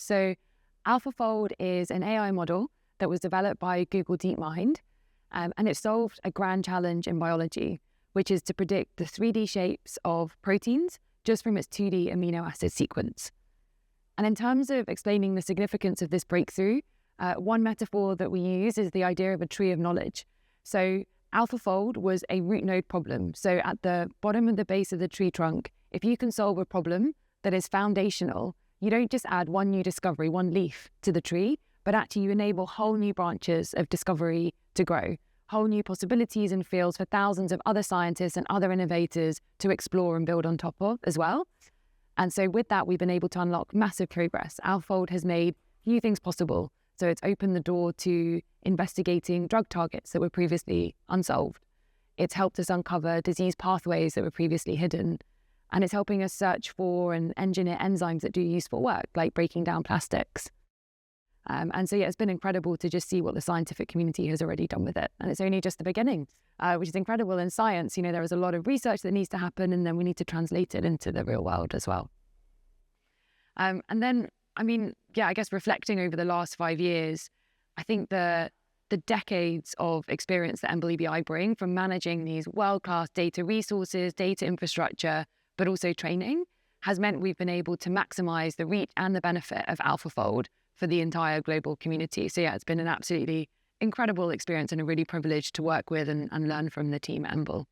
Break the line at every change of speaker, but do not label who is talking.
So AlphaFold is an AI model that was developed by Google DeepMind, and it solved a grand challenge in biology, which is to predict the 3D shapes of proteins just from its 2D amino acid sequence. And in terms of explaining the significance of this breakthrough, one metaphor that we use is the idea of a tree of knowledge. So AlphaFold was a root node problem. So at the bottom of the base of the tree trunk, if you can solve a problem that is foundational, you don't just add one new discovery, one leaf to the tree, but actually you enable whole new branches of discovery to grow, whole new possibilities and fields for thousands of other scientists and other innovators to explore and build on top of as well. And so with that, we've been able to unlock massive progress. AlphaFold has made new things possible. So it's opened the door to investigating drug targets that were previously unsolved. It's helped us uncover disease pathways that were previously hidden. And it's helping us search for and engineer enzymes that do useful work, like breaking down plastics. And so, yeah, it's been incredible to just see what the scientific community has already done with it. And it's only just the beginning, which is incredible in science. You know, there is a lot of research that needs to happen, and then we need to translate it into the real world as well. And then, I mean, yeah, I guess reflecting over the last 5 years, I think the decades of experience that EMBL EBI bring from managing these world-class data resources, data infrastructure, but also training, has meant we've been able to maximize the reach and the benefit of AlphaFold for the entire global community. So yeah, it's been an absolutely incredible experience and a really privilege to work with and learn from the team at EMBL.